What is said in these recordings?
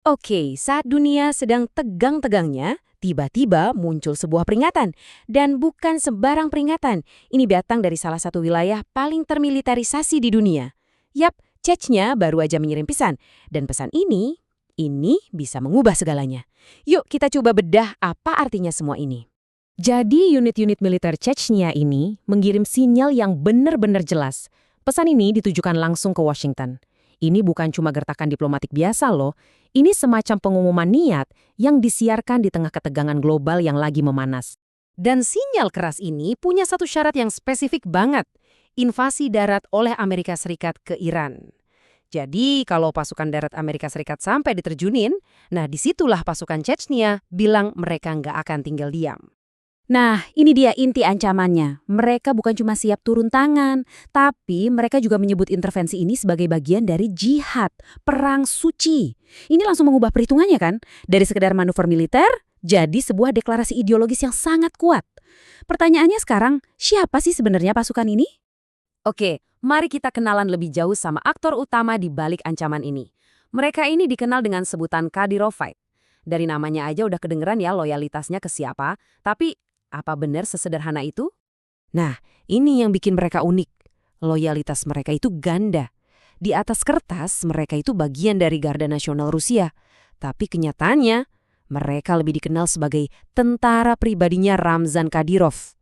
Oke, saat dunia sedang tegang-tegangnya, tiba-tiba muncul sebuah peringatan. Dan bukan sembarang peringatan. Ini datang dari salah satu wilayah paling termilitarisasi di dunia. Yap, Chechnya baru aja mengirim pesan. Dan pesan ini bisa mengubah segalanya. Yuk kita coba bedah apa artinya semua ini. Jadi unit-unit militer Chechnya ini mengirim sinyal yang benar-benar jelas. Pesan ini ditujukan langsung ke Washington. Ini bukan cuma gertakan diplomatik biasa loh. Ini semacam pengumuman niat yang disiarkan di tengah ketegangan global yang lagi memanas. Dan sinyal keras ini punya satu syarat yang spesifik banget. Invasi darat oleh Amerika Serikat ke Iran. Jadi kalau pasukan darat Amerika Serikat sampai diterjunin, nah disitulah pasukan Chechnya bilang mereka nggak akan tinggal diam. Nah, ini dia inti ancamannya. Mereka bukan cuma siap turun tangan, tapi mereka juga menyebut intervensi ini sebagai bagian dari jihad, perang suci. Ini langsung mengubah perhitungannya kan? Dari sekedar manuver militer, jadi sebuah deklarasi ideologis yang sangat kuat. Pertanyaannya sekarang, siapa sih sebenarnya pasukan ini? Oke, mari kita kenalan lebih jauh sama aktor utama di balik ancaman ini. Mereka ini dikenal dengan sebutan Kadyrovite. Dari namanya aja udah kedengeran ya loyalitasnya ke siapa, tapi apa benar sesederhana itu? Nah, ini yang bikin mereka unik. Loyalitas mereka itu ganda. Di atas kertas, mereka itu bagian dari Garda Nasional Rusia. Tapi kenyataannya, mereka lebih dikenal sebagai tentara pribadinya Ramzan Kadyrov.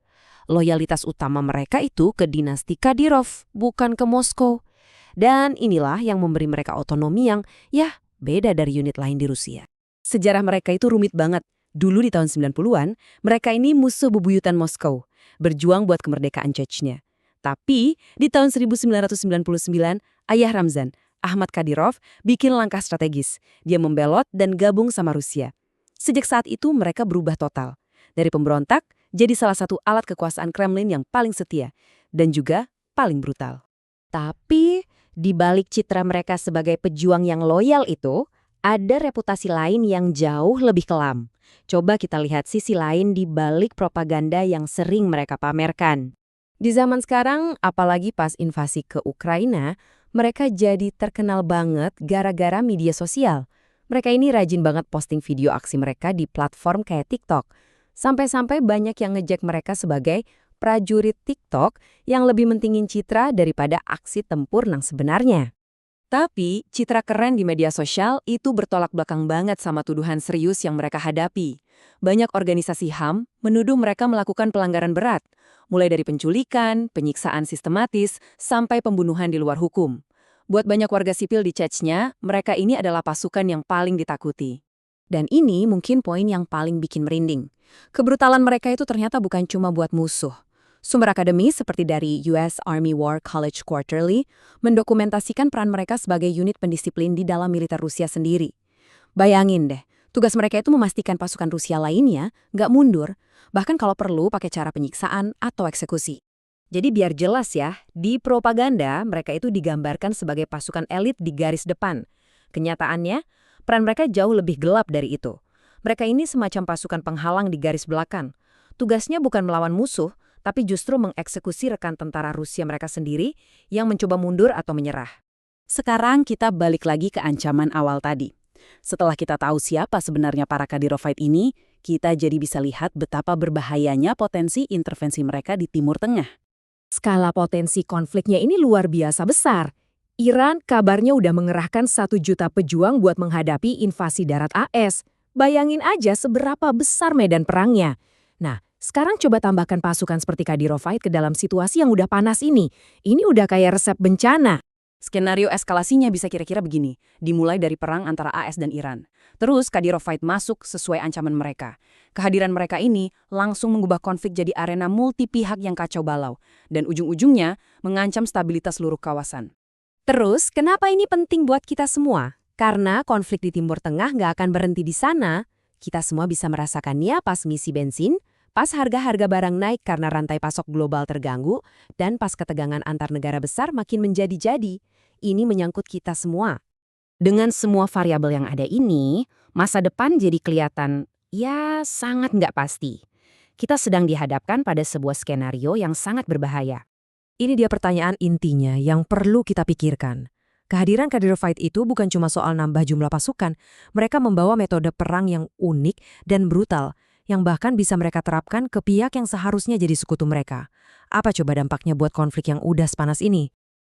Loyalitas utama mereka itu ke dinasti Kadyrov, bukan ke Moskow. Dan inilah yang memberi mereka otonomi yang, ya, beda dari unit lain di Rusia. Sejarah mereka itu rumit banget. Dulu di tahun 90-an, mereka ini musuh bebuyutan Moskow, berjuang buat kemerdekaan Chechnya. Tapi, di tahun 1999, ayah Ramzan, Ahmad Kadyrov, bikin langkah strategis. Dia membelot dan gabung sama Rusia. Sejak saat itu, mereka berubah total. Dari pemberontak, jadi salah satu alat kekuasaan Kremlin yang paling setia, dan juga paling brutal. Tapi, di balik citra mereka sebagai pejuang yang loyal itu, ada reputasi lain yang jauh lebih kelam. Coba kita lihat sisi lain di balik propaganda yang sering mereka pamerkan. Di zaman sekarang, apalagi pas invasi ke Ukraina, mereka jadi terkenal banget gara-gara media sosial. Mereka ini rajin banget posting video aksi mereka di platform kayak TikTok. Sampai-sampai banyak yang ngejek mereka sebagai prajurit TikTok yang lebih mentingin citra daripada aksi tempur yang sebenarnya. Tapi, citra keren di media sosial itu bertolak belakang banget sama tuduhan serius yang mereka hadapi. Banyak organisasi HAM menuduh mereka melakukan pelanggaran berat, mulai dari penculikan, penyiksaan sistematis, sampai pembunuhan di luar hukum. Buat banyak warga sipil di Chechnya, mereka ini adalah pasukan yang paling ditakuti. Dan ini mungkin poin yang paling bikin merinding. Kebrutalan mereka itu ternyata bukan cuma buat musuh. Sumber akademis seperti dari US Army War College Quarterly mendokumentasikan peran mereka sebagai unit pendisiplin di dalam militer Rusia sendiri. Bayangin deh, tugas mereka itu memastikan pasukan Rusia lainnya nggak mundur, bahkan kalau perlu pakai cara penyiksaan atau eksekusi. Jadi biar jelas ya, di propaganda mereka itu digambarkan sebagai pasukan elit di garis depan. Kenyataannya, peran mereka jauh lebih gelap dari itu. Mereka ini semacam pasukan penghalang di garis belakang. Tugasnya bukan melawan musuh, tapi justru mengeksekusi rekan tentara Rusia mereka sendiri yang mencoba mundur atau menyerah. Sekarang kita balik lagi ke ancaman awal tadi. Setelah kita tahu siapa sebenarnya para Kadyrovite ini, kita jadi bisa lihat betapa berbahayanya potensi intervensi mereka di Timur Tengah. Skala potensi konfliknya ini luar biasa besar. Iran kabarnya udah mengerahkan 1 juta pejuang buat menghadapi invasi darat AS. Bayangin aja seberapa besar medan perangnya. Nah, sekarang coba tambahkan pasukan seperti Kadyrovite ke dalam situasi yang udah panas ini. Ini udah kayak resep bencana. Skenario eskalasinya bisa kira-kira begini. Dimulai dari perang antara AS dan Iran. Terus Kadyrovite masuk sesuai ancaman mereka. Kehadiran mereka ini langsung mengubah konflik jadi arena multi pihak yang kacau balau. Dan ujung-ujungnya mengancam stabilitas seluruh kawasan. Terus, kenapa ini penting buat kita semua? Karena konflik di Timur Tengah nggak akan berhenti di sana. Kita semua bisa merasakannya pas ngisi bensin, pas harga-harga barang naik karena rantai pasok global terganggu, dan pas ketegangan antar negara besar makin menjadi-jadi. Ini menyangkut kita semua. Dengan semua variabel yang ada ini, masa depan jadi kelihatan, ya sangat nggak pasti. Kita sedang dihadapkan pada sebuah skenario yang sangat berbahaya. Ini dia pertanyaan intinya yang perlu kita pikirkan. Kehadiran Kadir Fight itu bukan cuma soal nambah jumlah pasukan, mereka membawa metode perang yang unik dan brutal, yang bahkan bisa mereka terapkan ke pihak yang seharusnya jadi sekutu mereka. Apa coba dampaknya buat konflik yang udah sepanas ini?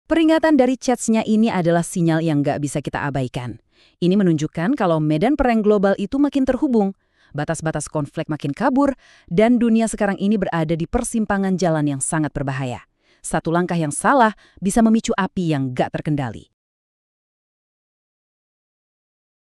Peringatan dari CHADS-nya ini adalah sinyal yang nggak bisa kita abaikan. Ini menunjukkan kalau medan perang global itu makin terhubung, batas-batas konflik makin kabur, dan dunia sekarang ini berada di persimpangan jalan yang sangat berbahaya. Satu langkah yang salah bisa memicu api yang nggak terkendali.